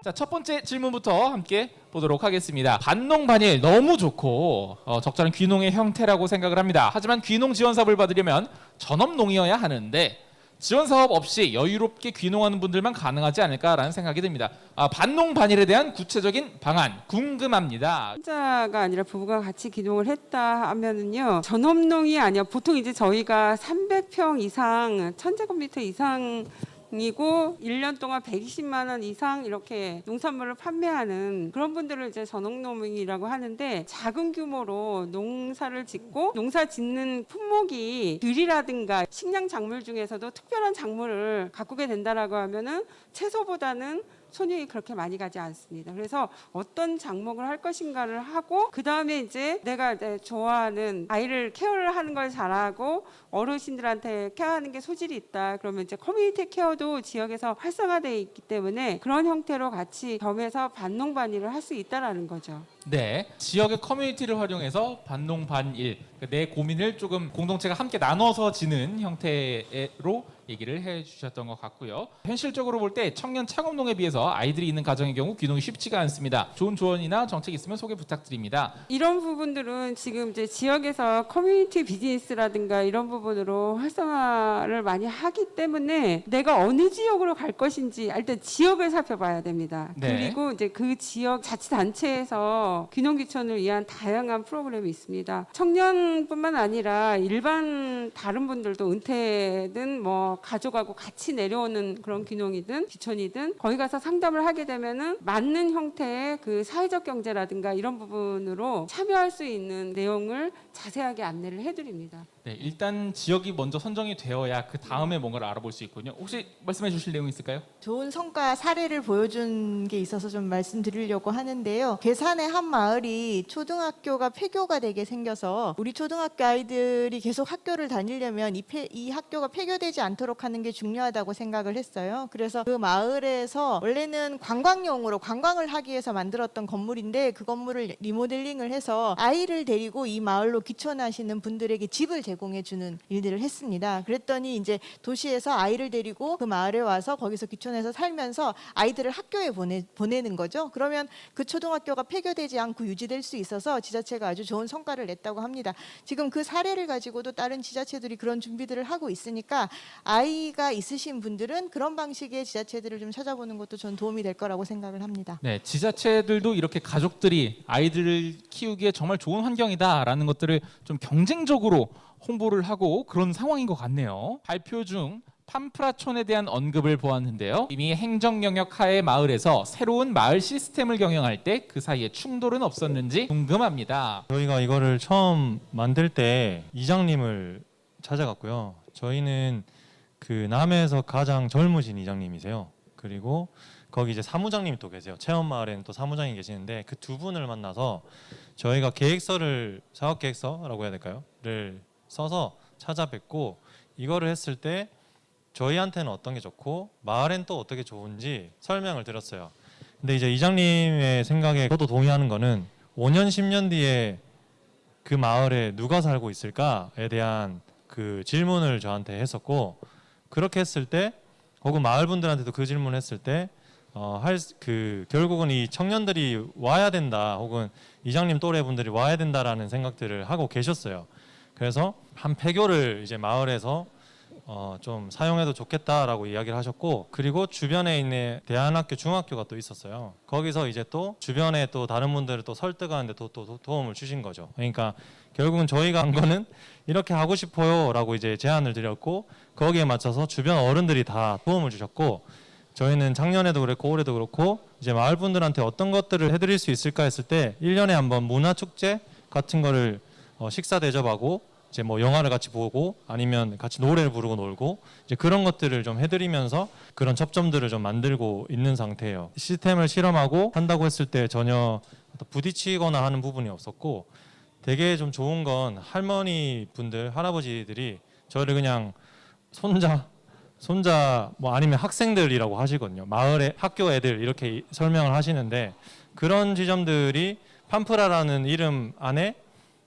자, 첫 번째 질문부터 함께 보도록 하겠습니다. 반농반일 너무 좋고 적절한 귀농의 형태라고 생각을 합니다. 하지만 귀농 지원 사업을 받으려면 전업농이어야 하는데 지원 사업 없이 여유롭게 귀농하는 분들만 가능하지 않을까라는 생각이 듭니다. 반농반일에 대한 구체적인 방안 궁금합니다. 혼자가 아니라 부부가 같이 귀농을 했다 하면은요, 전업농이 아니라 보통 이제 저희가 300평 이상, 1000제곱미터 이상이고 1년 동안 120만 원 이상 이렇게 농산물을 판매하는 그런 분들을 이제 전업농이라고 하는데, 작은 규모로 농사를 짓고 농사 짓는 품목이 귤이라든가 식량 작물 중에서도 특별한 작물을 가꾸게 된다라고 하면은 채소보다는 손익이 그렇게 많이 가지 않습니다. 그래서 어떤 작목을 할 것인가를 하고, 그 다음에 이제 내가 이제 좋아하는 아이를 케어를 하는 걸 잘하고 어르신들한테 케어하는 게 소질이 있다. 그러면 이제 커뮤니티 케어도 지역에서 활성화되어 있기 때문에 그런 형태로 같이 겸해서 반농반일을 할 수 있다라는 거죠. 네, 지역의 커뮤니티를 활용해서 반농반일, 내 고민을 조금 공동체가 함께 나눠서 지는 형태로 얘기를 해주셨던 것 같고요. 현실적으로 볼 때 청년 창업농에 비해서 아이들이 있는 가정의 경우 귀농이 쉽지가 않습니다. 좋은 조언이나 정책 있으면 소개 부탁드립니다. 이런 부분들은 지금 이제 지역에서 커뮤니티 비즈니스라든가 이런 부분으로 활성화를 많이 하기 때문에 내가 어느 지역으로 갈 것인지 일단 지역을 살펴봐야 됩니다. 네. 그리고 이제 그 지역 자치단체에서 귀농귀촌을 위한 다양한 프로그램이 있습니다. 청년뿐만 아니라 일반 다른 분들도 은퇴든 뭐 가족하고 같이 내려오는 그런 귀농이든 귀촌이든 거기 가서 상담을 하게 되면은 맞는 형태의 그 사회적 경제라든가 이런 부분으로 참여할 수 있는 내용을 자세하게 안내를 해드립니다. 네, 일단 지역이 먼저 선정이 되어야 그 다음에 뭔가를 알아볼 수 있군요. 혹시 말씀해 주실 내용 있을까요? 좋은 성과 사례를 보여준 게 있어서 좀 말씀드리려고 하는데요. 괴산의 한 마을이 초등학교가 폐교가 되게 생겨서 우리 초등학교 아이들이 계속 학교를 다니려면 이 학교가 폐교되지 않도록 하는 게 중요하다고 생각을 했어요. 그래서 그 마을에서 원래는 관광용으로 관광을 하기 위해서 만들었던 건물인데, 그 건물을 리모델링을 해서 아이를 데리고 이 마을로 귀촌하시는 분들에게 집을 제공해주는 일들을 했습니다. 그랬더니 이제 도시에서 아이를 데리고 그 마을에 와서 거기서 귀촌해서 살면서 아이들을 학교에 보내는 거죠. 그러면 그 초등학교가 폐교되지 않고 유지될 수 있어서 지자체가 아주 좋은 성과를 냈다고 합니다. 지금 그 사례를 가지고도 다른 지자체들이 그런 준비들을 하고 있으니까 아이가 있으신 분들은 그런 방식의 지자체들을 좀 찾아보는 것도 전 도움이 될 거라고 생각을 합니다. 네, 지자체들도 이렇게 가족들이 아이들을 키우기에 정말 좋은 환경이다라는 것들을 좀 경쟁적으로 홍보를 하고 그런 상황인 것 같네요. 발표 중 팜프라촌에 대한 언급을 보았는데요. 이미 행정 영역 하의 마을에서 새로운 마을 시스템을 경영할 때 그 사이에 충돌은 없었는지 궁금합니다. 저희가 이거를 처음 만들 때 이장님을 찾아갔고요. 저희는 그 남해에서 가장 젊으신 이장님이세요. 그리고 거기 이제 사무장님이 또 계세요. 체험마을에는 또 사무장이 계시는데 그 두 분을 만나서 저희가 사업계획서라고 해야 될까요?를 써서 찾아뵙고 이거를 했을 때 저희한테는 어떤 게 좋고 마을엔 또 어떻게 좋은지 설명을 드렸어요. 근데 이제 이장님의 생각에 저도 동의하는 거는 5년 10년 뒤에 그 마을에 누가 살고 있을까에 대한 그 질문을 저한테 했었고, 그렇게 했을 때 혹은 마을 분들한테도 그 질문을 했을 때 결국은 이 청년들이 와야 된다, 혹은 이장님 또래 분들이 와야 된다라는 생각들을 하고 계셨어요. 그래서 한 폐교를 이제 마을에서 좀 사용해도 좋겠다라고 이야기를 하셨고, 그리고 주변에 있는 대안학교 중학교가 또 있었어요. 거기서 이제 또 주변에 또 다른 분들을 또 설득하는데 또 도움을 주신 거죠. 그러니까 결국은 저희가 한 거는 이렇게 하고 싶어요라고 이제 제안을 드렸고, 거기에 맞춰서 주변 어른들이 다 도움을 주셨고, 저희는 작년에도 그랬고 올해도 그렇고 이제 마을 분들한테 어떤 것들을 해드릴 수 있을까 했을 때 1년에 한번 문화축제 같은 거를 식사 대접하고 이제 뭐 영화를 같이 보고 아니면 같이 노래를 부르고 놀고 이제 그런 것들을 좀 해드리면서 그런 접점들을 좀 만들고 있는 상태예요. 시스템을 실험하고 한다고 했을 때 전혀 부딪히거나 하는 부분이 없었고, 되게 좀 좋은 건 할머니 분들, 할아버지들이 저를 그냥 손자 뭐 아니면 학생들이라고 하시거든요. 마을의 학교 애들 이렇게 설명을 하시는데, 그런 지점들이 팜프라라는 이름 안에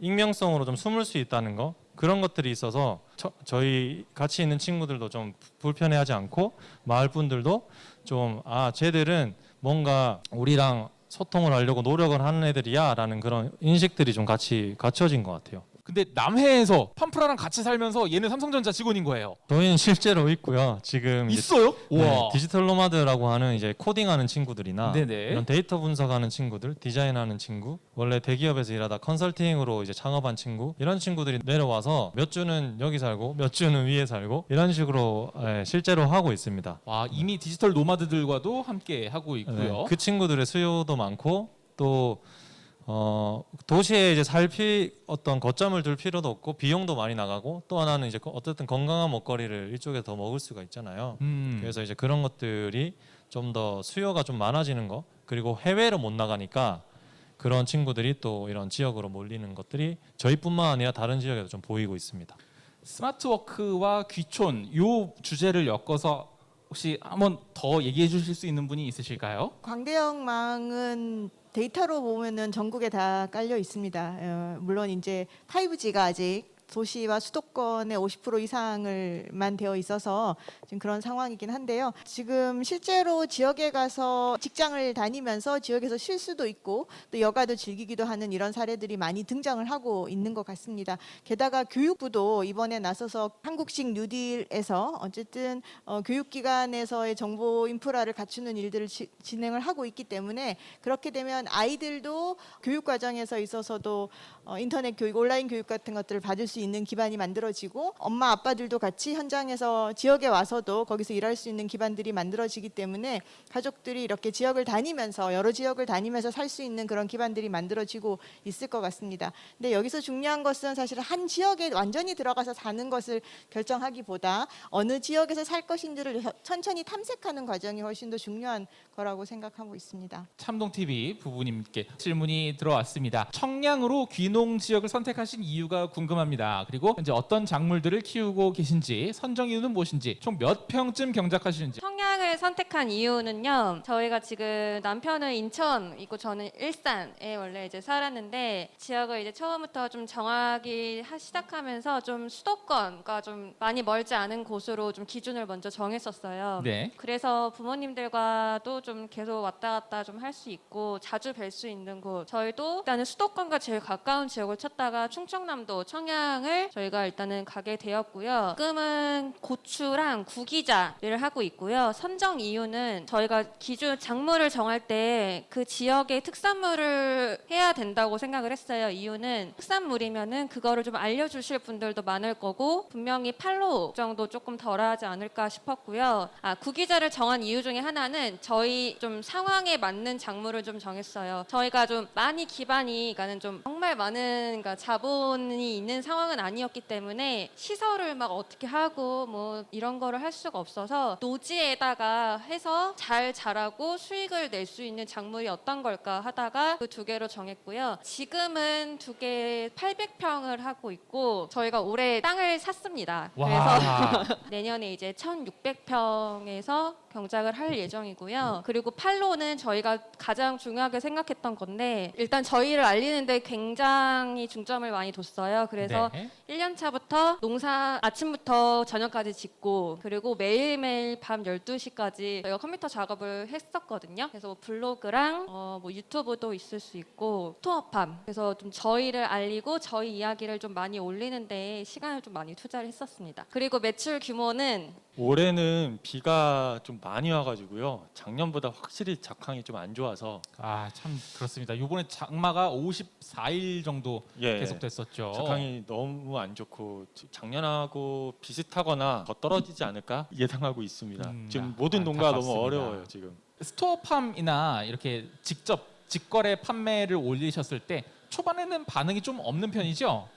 익명성으로 좀 숨을 수 있다는 거, 그런 것들이 있어서 저희 같이 있는 친구들도 좀 불편해하지 않고 마을 분들도 좀 쟤들은 뭔가 우리랑 소통을 하려고 노력을 하는 애들이야라는 그런 인식들이 좀 같이 갖춰진 것 같아요. 근데 남해에서 팜프라랑 같이 살면서 얘는 삼성전자 직원인 거예요. 저희는 실제로 있고요. 지금 이제 있어요? 네, 디지털 노마드라고 하는 이제 코딩하는 친구들이나 네네. 이런 데이터 분석하는 친구들, 디자인하는 친구, 원래 대기업에서 일하다 컨설팅으로 이제 창업한 친구, 이런 친구들이 내려와서 몇 주는 여기 살고 몇 주는 위에 살고 이런 식으로 실제로 하고 있습니다. 와, 이미 디지털 노마드들과도 함께 하고 있고요. 네, 그 친구들의 수요도 많고 또 도시에 이제 어떤 거점을 둘 필요도 없고 비용도 많이 나가고 또 하나는 이제 어쨌든 건강한 먹거리를 이쪽에서 더 먹을 수가 있잖아요. 그래서 이제 그런 것들이 좀 더 수요가 좀 많아지는 거, 그리고 해외로 못 나가니까 그런 친구들이 또 이런 지역으로 몰리는 것들이 저희뿐만 아니라 다른 지역에도 좀 보이고 있습니다. 스마트워크와 귀촌 요 주제를 엮어서 혹시 한번 더 얘기해 주실 수 있는 분이 있으실까요? 광대역망은 데이터로 보면은 전국에 다 깔려 있습니다. 물론 이제 5G가 아직 도시와 수도권의 50% 이상을만 되어 있어서 지금 그런 상황이긴 한데요. 지금 실제로 지역에 가서 직장을 다니면서 지역에서 쉴 수도 있고 또 여가도 즐기기도 하는 이런 사례들이 많이 등장을 하고 있는 것 같습니다. 게다가 교육부도 이번에 나서서 한국식 뉴딜에서 어쨌든 교육기관에서의 정보 인프라를 갖추는 일들을 진행을 하고 있기 때문에 그렇게 되면 아이들도 교육 과정에서 있어서도 인터넷 교육, 온라인 교육 같은 것들을 받을 수 있는 기반이 만들어지고 엄마 아빠들도 같이 현장에서 지역에 와서도 거기서 일할 수 있는 기반들이 만들어지기 때문에 가족들이 이렇게 지역을 다니면서 여러 지역을 다니면서 살 수 있는 그런 기반들이 만들어지고 있을 것 같습니다. 근데 여기서 중요한 것은 사실 한 지역에 완전히 들어가서 사는 것을 결정하기보다 어느 지역에서 살 것인지를 천천히 탐색하는 과정이 훨씬 더 중요한 거라고 생각하고 있습니다. 참동TV 부부님께 질문이 들어왔습니다. 청량으로 귀농 지역을 선택하신 이유가 궁금합니다. 그리고 현재 어떤 작물들을 키우고 계신지, 선정 이유는 무엇인지, 총 몇 평쯤 경작하시는지. 청량을 선택한 이유는요. 저희가 지금 남편은 인천이고 저는 일산에 원래 이제 살았는데 지역을 이제 처음부터 좀 정하기 시작하면서 좀 수도권과 좀 많이 멀지 않은 곳으로 좀 기준을 먼저 정했었어요. 네. 그래서 부모님들과도 좀 계속 왔다 갔다 좀 할 수 있고 자주 뵐 수 있는 곳. 저희도 일단은 수도권과 제일 가까운 지역을 찾다가 충청남도 청양을 저희가 일단은 가게 되었고요. 지금은 고추랑 구기자를 하고 있고요. 선정 이유는 저희가 기준 작물을 정할 때 그 지역의 특산물을 해야 된다고 생각을 했어요. 이유는 특산물이면은 그거를 좀 알려주실 분들도 많을 거고 분명히 팔로우 정도 조금 덜하지 않을까 싶었고요. 구기자를 정한 이유 중에 하나는 저희 좀 상황에 맞는 작물을 좀 정했어요. 저희가 좀 많이 기반이 그러니까는 좀 정말 많은 자본이 있는 상황은 아니었기 때문에 시설을 막 어떻게 하고 뭐 이런 거를 할 수가 없어서 노지에다가 해서 잘 자라고 수익을 낼 수 있는 작물이 어떤 걸까 하다가 그 두 개로 정했고요. 지금은 두 개 800평을 하고 있고 저희가 올해 땅을 샀습니다. 그래서 내년에 이제 1600평에서 경작을 할 예정이고요. 그리고 판로는 저희가 가장 중요하게 생각했던 건데 일단 저희를 알리는데 굉장히 중점을 많이 뒀어요. 그래서 네. 1년 차부터 농사 아침부터 저녁까지 짓고 그리고 매일매일 밤 12시까지 저희가 컴퓨터 작업을 했었거든요. 그래서 뭐 블로그랑 뭐 유튜브도 있을 수 있고 스토어팜. 그래서 좀 저희를 알리고 저희 이야기를 좀 많이 올리는데 시간을 좀 많이 투자를 했었습니다. 그리고 매출 규모는 올해는 비가 좀 많이 와가지고요. 작년보다 확실히 작황이 좀 안 좋아서 참 그렇습니다. 이번에 장마가 54일 정도 예, 계속됐었죠. 작황이 너무 안 좋고 작년하고 비슷하거나 더 떨어지지 않을까 예상하고 있습니다. 지금 모든 농가가 너무 안타깝습니다. 어려워요 지금. 스토어팜이나 이렇게 직접 직거래 판매를 올리셨을 때 초반에는 반응이 좀 없는 편이죠?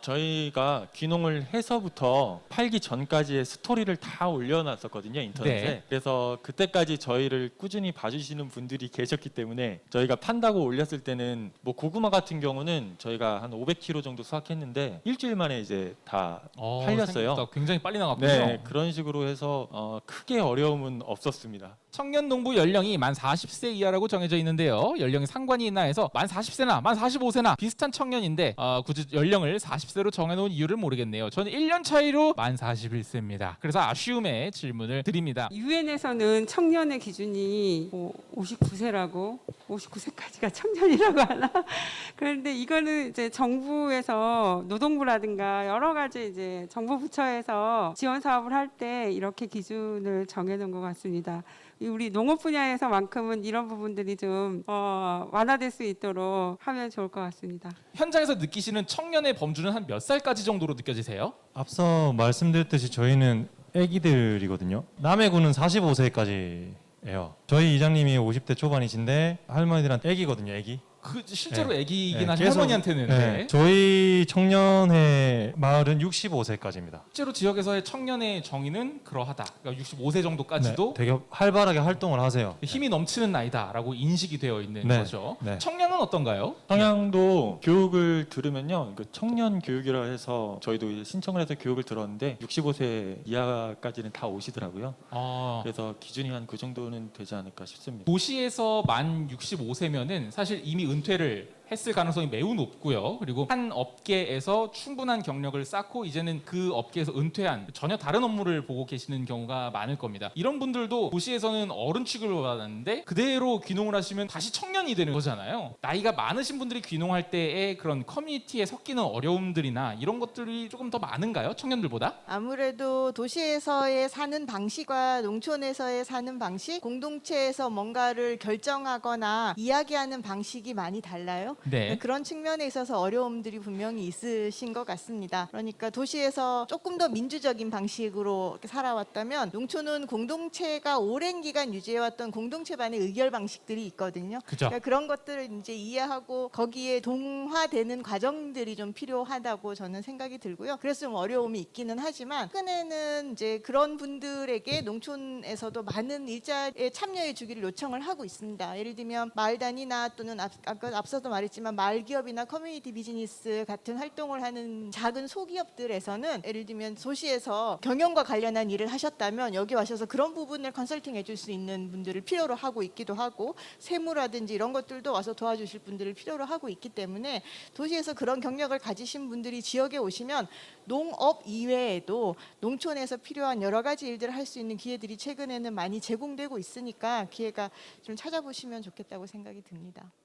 저희가 귀농을 해서부터 팔기 전까지의 스토리를 다 올려놨었거든요 인터넷에. 네. 그래서 그때까지 저희를 꾸준히 봐주시는 분들이 계셨기 때문에 저희가 판다고 올렸을 때는 뭐 고구마 같은 경우는 저희가 한 500kg 정도 수확했는데 일주일 만에 이제 다 팔렸어요. 생각보다 굉장히 빨리 나갔군요. 네, 그런 식으로 해서 크게 어려움은 없었습니다. 청년 농부 연령이 만 40세 이하라고 정해져 있는데요. 연령이 상관이 있나 해서 만 40세나 만 45세나 비슷한 청년인데 굳이 연령을 40세로 정해놓은 이유를 모르겠네요. 저는 1년 차이로 만 41세입니다. 그래서 아쉬움에 질문을 드립니다. 유엔에서는 청년의 기준이 59세라고 59세까지가 청년이라고 하나? 그런데 이거는 이제 정부에서 노동부라든가 여러 가지 이제 정부 부처에서 지원 사업을 할 때 이렇게 기준을 정해놓은 것 같습니다. 우리 농업 분야에서만큼은 이런 부분들이 좀 완화될 수 있도록 하면 좋을 것 같습니다. 현장에서 느끼시는 청년의 범주는 한 몇 살까지 정도로 느껴지세요? 앞서 말씀드렸듯이 저희는 애기들이거든요. 남의 군은 45세까지예요. 저희 이장님이 50대 초반이신데 할머니들한테 애기거든요. 애기. 그 실제로 네. 애기이긴 네, 하죠. 계속- 할머니한테는. 네. 네. 저희 청년회 마을은 65세까지입니다. 실제로 지역에서의 청년의 정의는 그러하다. 그러니까 65세 정도까지도 되게 활발하게 활동을 하세요. 힘이 넘치는 나이다라고 인식이 되어 있는 네. 거죠. 네. 청년은 어떤가요? 청양도 교육을 들으면요, 그 청년 교육이라 해서 저희도 이제 신청을 해서 교육을 들었는데 65세 이하까지는 다 오시더라고요. 그래서 기준이 한 그 정도는 되지 않을까 싶습니다. 도시에서 만 65세면은 사실 이미 은퇴를 했을 가능성이 매우 높고요. 그리고 한 업계에서 충분한 경력을 쌓고 이제는 그 업계에서 은퇴한 전혀 다른 업무를 보고 계시는 경우가 많을 겁니다. 이런 분들도 도시에서는 어른 취급을 받았는데 그대로 귀농을 하시면 다시 청년이 되는 거잖아요. 나이가 많으신 분들이 귀농할 때의 그런 커뮤니티에 섞이는 어려움들이나 이런 것들이 조금 더 많은가요? 청년들보다? 아무래도 도시에서의 사는 방식과 농촌에서의 사는 방식, 공동체에서 뭔가를 결정하거나 이야기하는 방식이 많이 달라요. 네. 그런 측면에 있어서 어려움들이 분명히 있으신 것 같습니다. 그러니까 도시에서 조금 더 민주적인 방식으로 이렇게 살아왔다면 농촌은 공동체가 오랜 기간 유지해왔던 공동체만의 의결 방식들이 있거든요. 그죠. 그러니까 그런 것들을 이제 이해하고 거기에 동화되는 과정들이 좀 필요하다고 저는 생각이 들고요. 그래서 좀 어려움이 있기는 하지만 최근에는 이제 그런 분들에게 농촌에서도 많은 일자리에 참여해 주기를 요청을 하고 있습니다. 예를 들면 마을 단위나 또는 앞서도 말했지만 마을 기업이나 커뮤니티 비즈니스 같은 활동을 하는 작은 소기업들에서는 예를 들면 도시에서 경영과 관련한 일을 하셨다면 여기 와셔서 그런 부분을 컨설팅 해줄 수 있는 분들을 필요로 하고 있기도 하고 세무라든지 이런 것들도 와서 도와주실 분들을 필요로 하고 있기 때문에 도시에서 그런 경력을 가지신 분들이 지역에 오시면 농업 이외에도 농촌에서 필요한 여러 가지 일들을 할 수 있는 기회들이 최근에는 많이 제공되고 있으니까 기회가 좀 찾아보시면 좋겠다고 생각이 듭니다.